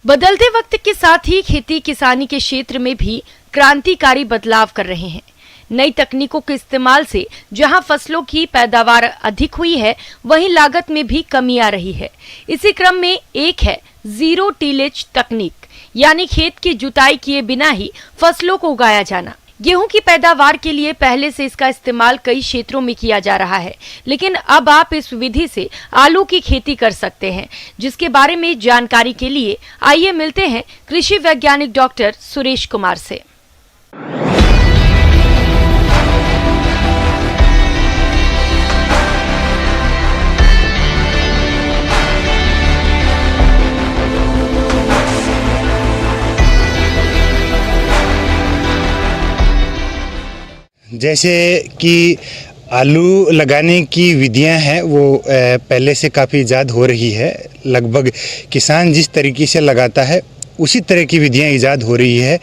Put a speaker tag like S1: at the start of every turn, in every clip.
S1: बदलते वक्त के साथ ही खेती किसानी के क्षेत्र में भी क्रांतिकारी बदलाव कर रहे हैं। नई तकनीकों के इस्तेमाल से जहां फसलों की पैदावार अधिक हुई है, वहीं लागत में भी कमी आ रही है। इसी क्रम में एक है जीरो टिलेज तकनीक, यानी खेत की जुताई किए बिना ही फसलों को उगाया जाना। गेहूं की पैदावार के लिए पहले से इसका इस्तेमाल कई क्षेत्रों में किया जा रहा है, लेकिन अब आप इस विधि से आलू की खेती कर सकते हैं। जिसके बारे में जानकारी के लिए आइए मिलते हैं कृषि वैज्ञानिक डॉक्टर सुरेश कुमार से।
S2: जैसे कि आलू लगाने की विधियां हैं वो पहले से काफ़ी ईजाद हो रही है। लगभग किसान जिस तरीके से लगाता है उसी तरह की विधियां ईजाद हो रही है।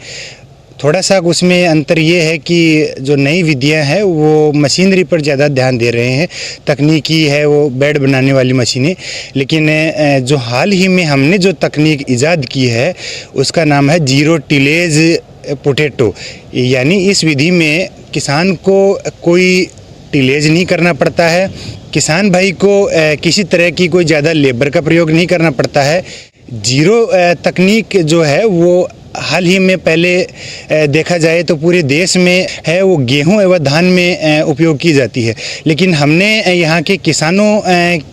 S2: थोड़ा सा उसमें अंतर ये है कि जो नई विधियां हैं वो मशीनरी पर ज़्यादा ध्यान दे रहे हैं। तकनीकी है वो बेड बनाने वाली मशीनें, लेकिन जो हाल ही में हमने जो तकनीक ईजाद की है उसका नाम है जीरो टिलेज पोटैटो। यानी इस विधि में किसान को कोई टिलेज नहीं करना पड़ता है, किसान भाई को किसी तरह की कोई ज़्यादा लेबर का प्रयोग नहीं करना पड़ता है। जीरो तकनीक जो है वो हाल ही में पहले देखा जाए तो पूरे देश में है वो गेहूं एवं धान में उपयोग की जाती है, लेकिन हमने यहाँ के किसानों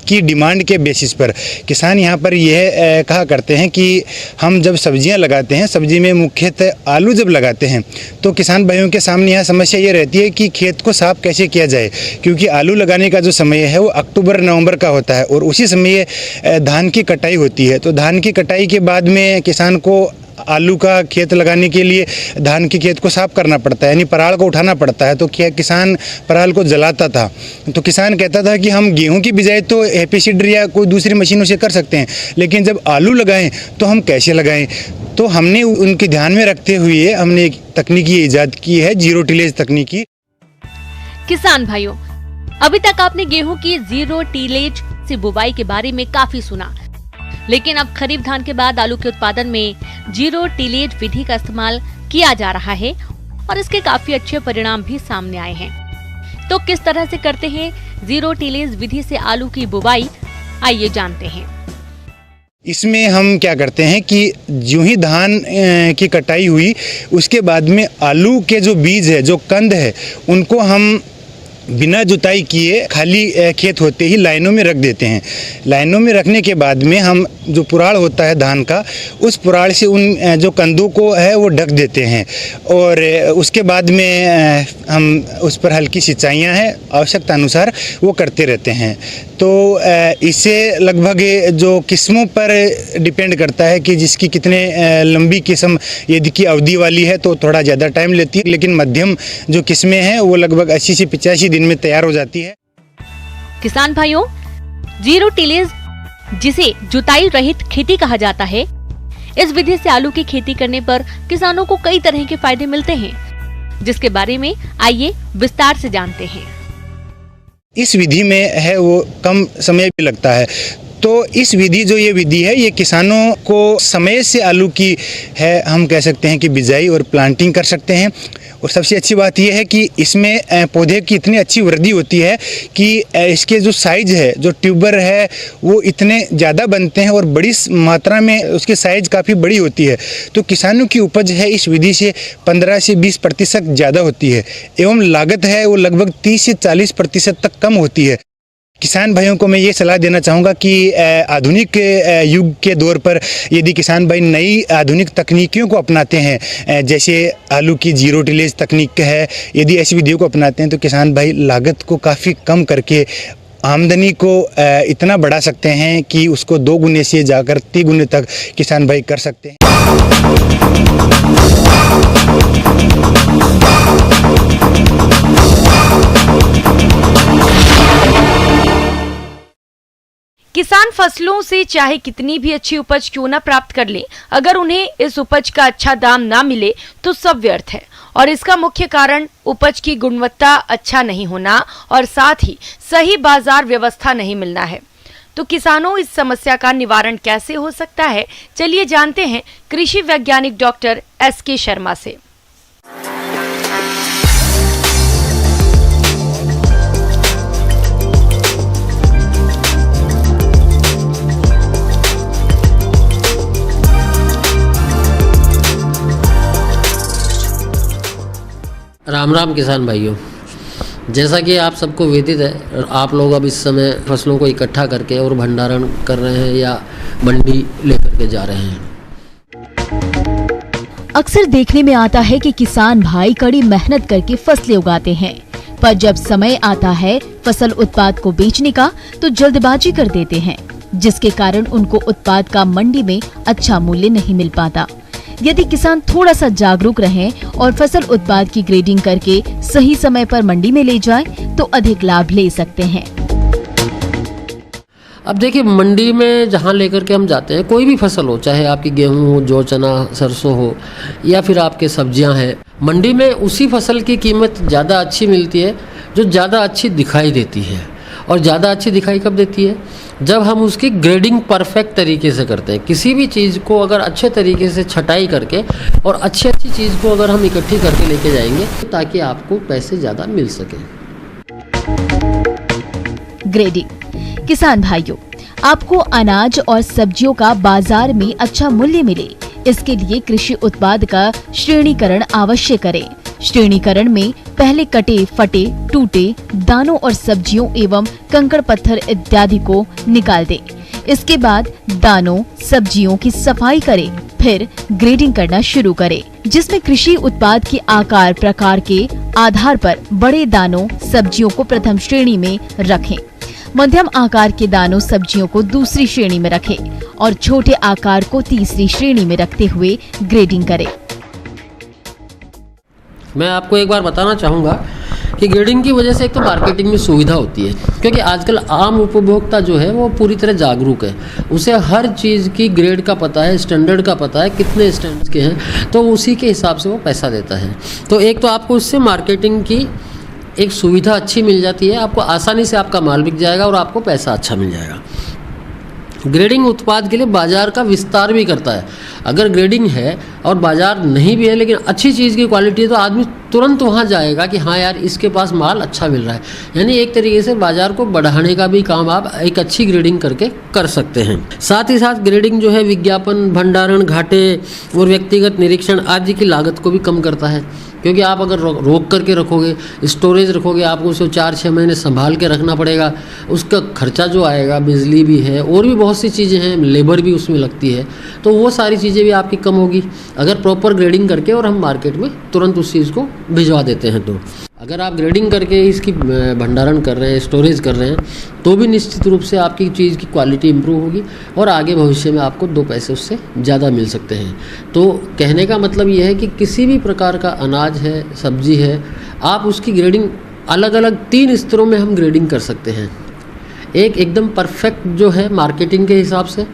S2: की डिमांड के बेसिस पर किसान यहाँ पर यह कहा करते हैं कि हम जब सब्जियाँ लगाते हैं, सब्जी में मुख्यतः आलू जब लगाते हैं तो किसान भाइयों के सामने यहाँ समस्या ये रहती है कि खेत को साफ कैसे किया जाए, क्योंकि आलू लगाने का जो समय है वो अक्टूबर नवंबर का होता है और उसी समय धान की कटाई होती है। तो धान की कटाई के बाद में किसान को आलू का खेत लगाने के लिए धान के खेत को साफ करना पड़ता है, यानी पराल को उठाना पड़ता है। तो किसान पराल को जलाता था। तो किसान कहता था कि हम गेहूं की बिजाई तो हैप्पी सीडर या कोई दूसरी मशीनों से कर सकते हैं, लेकिन जब आलू लगाएं तो हम कैसे लगाएं। तो हमने उनके ध्यान में रखते हुए हमने एक तकनीकी ईजाद की है, जीरो टिलेज तकनीकी।
S3: किसान भाइयों, अभी तक आपने गेहूं की जीरो टिलेज से बुवाई के बारे में काफी सुना, लेकिन अब खरीफ धान के बाद आलू के उत्पादन में जीरो टिलेज विधि का इस्तेमाल किया जा रहा है और इसके काफी अच्छे परिणाम भी सामने आए हैं। तो किस तरह से करते हैं जीरो टिलेज विधि से आलू की बुवाई, आइए जानते हैं।
S2: इसमें हम क्या करते हैं कि यूं ही धान की कटाई हुई उसके बाद में आलू के जो बीज है, जो कंद है, उनको हम बिना जुताई किए खाली खेत होते ही लाइनों में रख देते हैं। लाइनों में रखने के बाद में हम जो पुराड़ होता है धान का, उस पुराड़ से उन जो कंदों को है वो ढक देते हैं और उसके बाद में हम उस पर हल्की सिंचाइयाँ हैं आवश्यकता अनुसार वो करते रहते हैं। तो इससे लगभग जो किस्मों पर डिपेंड करता है कि जिसकी कितने लंबी किस्म यदि की अवधि वाली है तो थोड़ा ज़्यादा टाइम लेती है, लेकिन मध्यम जो किस्में हैं वो लगभग 80 से 85 दिन में तैयार हो जाती है।
S3: किसान भाइयों, जीरो टिलेज जिसे जुताई रहित खेती कहा जाता है, इस विधि से आलू की खेती करने पर किसानों को कई तरह के फायदे मिलते हैं, जिसके बारे में आइए विस्तार से जानते हैं।
S2: इस विधि में है वो कम समय भी लगता है। तो इस विधि जो ये विधि है ये किसानों को समय से आलू की है हम कह सकते हैं कि बिजाई और प्लांटिंग कर सकते हैं। और सबसे अच्छी बात यह है कि इसमें पौधे की इतनी अच्छी वृद्धि होती है कि इसके जो साइज है, जो ट्यूबर है, वो इतने ज़्यादा बनते हैं और बड़ी मात्रा में उसकी साइज काफ़ी बड़ी होती है। तो किसानों की उपज है इस विधि से 15 से 20% ज़्यादा होती है एवं लागत है वो लगभग 30 से 40% तक कम होती है। किसान भाइयों को मैं ये सलाह देना चाहूँगा कि आधुनिक युग के दौर पर यदि किसान भाई नई आधुनिक तकनीकियों को अपनाते हैं, जैसे आलू की जीरो टिलेज तकनीक है, यदि ऐसी विधियों को अपनाते हैं तो किसान भाई लागत को काफ़ी कम करके आमदनी को इतना बढ़ा सकते हैं कि उसको 2 गुने से जाकर 3 गुने तक किसान भाई कर सकते हैं।
S1: किसान फसलों से चाहे कितनी भी अच्छी उपज क्यों न प्राप्त कर ले, अगर उन्हें इस उपज का अच्छा दाम ना मिले तो सब व्यर्थ है। और इसका मुख्य कारण उपज की गुणवत्ता अच्छा नहीं होना और साथ ही सही बाजार व्यवस्था नहीं मिलना है। तो किसानों इस समस्या का निवारण कैसे हो सकता है, चलिए जानते हैं कृषि वैज्ञानिक डॉक्टर SK शर्मा से।
S4: राम राम किसान भाइयों, जैसा कि आप सबको विदित है, आप लोग अब इस समय फसलों को इकट्ठा करके और भंडारण कर रहे हैं या मंडी लेकर के जा रहे हैं।
S5: अक्सर देखने में आता है कि किसान भाई कड़ी मेहनत करके फसलें उगाते हैं, पर जब समय आता है फसल उत्पाद को बेचने का तो जल्दबाजी कर देते हैं, जिसके कारण उनको उत्पाद का मंडी में अच्छा मूल्य नहीं मिल पाता। यदि किसान थोड़ा सा जागरूक रहें और फसल उत्पाद की ग्रेडिंग करके सही समय पर मंडी में ले जाएं, तो अधिक लाभ ले सकते हैं।
S4: अब देखिए, मंडी में जहाँ लेकर के हम जाते हैं, कोई भी फसल हो, चाहे आपकी गेहूं हो, जौ, चना, सरसों हो या फिर आपके सब्जियां हैं, मंडी में उसी फसल की कीमत ज़्यादा अच्छी मिलती है जो ज़्यादा अच्छी दिखाई देती है। और ज़्यादा अच्छी दिखाई कब देती है? जब हम उसकी ग्रेडिंग परफेक्ट तरीके से करते हैं। किसी भी चीज़ को अगर अच्छे तरीके से छटाई करके और अच्छी चीज़ को अगर हम इकट्ठी करके लेके जाएंगे, ताकि आपको पैसे ज़्यादा मिल सके।
S5: ग्रेडिंग। किसान भाइयों, आपको अनाज और सब्जियों का बाजार में अच्छा मूल्य मिले, इसके लिए कृषि उत्पाद का श्रेणीकरण अवश्य करें। श्रेणीकरण में पहले कटे, फटे, टूटे दानों और सब्जियों एवं कंकड़ पत्थर इत्यादि को निकाल दें। इसके बाद दानों, सब्जियों की सफाई करें, फिर ग्रेडिंग करना शुरू करें, जिसमें कृषि उत्पाद के आकार प्रकार के आधार पर बड़े दानों, सब्जियों को प्रथम श्रेणी में रखें, मध्यम आकार के दानों, सब्जियों को दूसरी श्रेणी में रखें और छोटे आकार को तीसरी श्रेणी में रखते हुए ग्रेडिंग करें।
S4: मैं आपको एक बार बताना चाहूँगा कि ग्रेडिंग की वजह से एक तो मार्केटिंग में सुविधा होती है, क्योंकि आजकल आम उपभोक्ता जो है वो पूरी तरह जागरूक है। उसे हर चीज़ की ग्रेड का पता है, स्टैंडर्ड का पता है, कितने स्टैंडर्ड्स के हैं, तो उसी के हिसाब से वो पैसा देता है। तो एक तो आपको उससे मार्केटिंग की एक सुविधा अच्छी मिल जाती है, आपको आसानी से आपका माल बिक जाएगा और आपको पैसा अच्छा मिल जाएगा। ग्रेडिंग उत्पाद के लिए बाजार का विस्तार भी करता है। अगर ग्रेडिंग है और बाजार नहीं भी है लेकिन अच्छी चीज़ की क्वालिटी है, तो आदमी तुरंत वहाँ जाएगा कि हाँ यार, इसके पास माल अच्छा मिल रहा है। यानी एक तरीके से बाजार को बढ़ाने का भी काम आप एक अच्छी ग्रेडिंग करके कर सकते हैं। साथ ही साथ ग्रेडिंग जो है विज्ञापन, भंडारण, घाटे और व्यक्तिगत निरीक्षण आदि की लागत को भी कम करता है, क्योंकि आप अगर रोक करके रखोगे, स्टोरेज रखोगे, आपको उसे 4-6 महीने संभाल के रखना पड़ेगा। उसका खर्चा जो आएगा, बिजली भी है और भी बहुत सी चीज़ें हैं, लेबर भी उसमें लगती है, तो वो सारी चीज़ें भी आपकी कम होगी अगर प्रॉपर ग्रेडिंग करके और हम मार्केट में तुरंत उस चीज़ को भिजवा देते हैं। तो अगर आप ग्रेडिंग करके इसकी भंडारण कर रहे हैं, स्टोरेज कर रहे हैं, तो भी निश्चित रूप से आपकी चीज़ की क्वालिटी इंप्रूव होगी और आगे भविष्य में आपको 2 पैसे उससे ज़्यादा मिल सकते हैं। तो कहने का मतलब ये है कि किसी भी प्रकार का अनाज है, सब्जी है, आप उसकी ग्रेडिंग अलग अलग 3 स्तरों में हम ग्रेडिंग कर सकते हैं। एक एकदम परफेक्ट जो है मार्केटिंग के हिसाब से,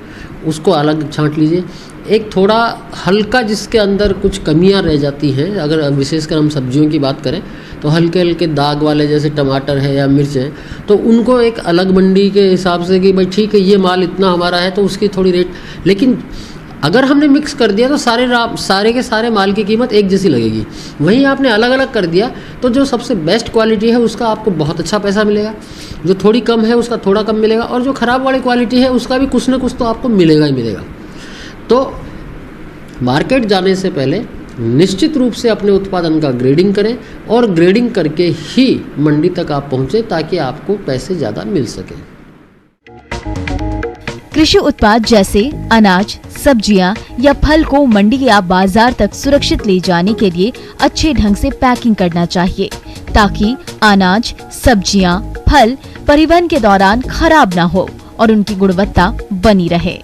S4: उसको अलग छांट लीजिए। एक थोड़ा हल्का जिसके अंदर कुछ कमियां रह जाती हैं, अगर विशेषकर हम सब्जियों की बात करें तो हल्के हल्के दाग वाले जैसे टमाटर है या मिर्च है, तो उनको एक अलग मंडी के हिसाब से कि भाई ठीक है ये माल इतना हमारा है तो उसकी थोड़ी रेट, लेकिन अगर हमने मिक्स कर दिया तो सारे के सारे माल की कीमत एक जैसी लगेगी। वहीं आपने अलग अलग कर दिया तो जो सबसे बेस्ट क्वालिटी है उसका आपको बहुत अच्छा पैसा मिलेगा, जो थोड़ी कम है उसका थोड़ा कम मिलेगा, और जो ख़राब वाली क्वालिटी है उसका भी कुछ ना कुछ तो आपको मिलेगा ही मिलेगा। तो मार्केट जाने से पहले निश्चित रूप से अपने उत्पादन का ग्रेडिंग करें और ग्रेडिंग करके ही मंडी तक आप पहुँचे, ताकि आपको पैसे ज़्यादा मिल सके।
S5: कृषि उत्पाद जैसे अनाज, सब्जियां या फल को मंडी या बाजार तक सुरक्षित ले जाने के लिए अच्छे ढंग से पैकिंग करना चाहिए, ताकि अनाज, सब्जियां, फल परिवहन के दौरान खराब न हो और उनकी गुणवत्ता बनी रहे।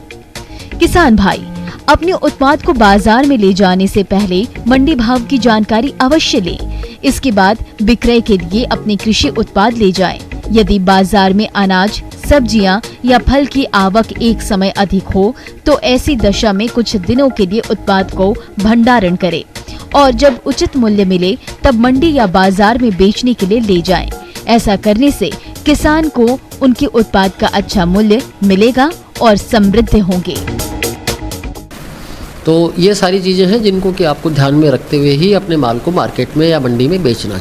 S5: किसान भाई, अपने उत्पाद को बाजार में ले जाने से पहले मंडी भाव की जानकारी अवश्य लें। इसके बाद विक्रय के लिए अपने कृषि उत्पाद ले जाएं। यदि बाजार में अनाज, सब्जियां या फल की आवक एक समय अधिक हो तो ऐसी दशा में कुछ दिनों के लिए उत्पाद को भंडारण करें और जब उचित मूल्य मिले तब मंडी या बाजार में बेचने के लिए ले जाएं। ऐसा करने से किसान को उनके उत्पाद का अच्छा मूल्य मिलेगा और समृद्ध होंगे।
S4: तो ये सारी चीज़ें हैं जिनको कि आपको ध्यान में रखते हुए ही अपने माल को मार्केट में या मंडी में बेचना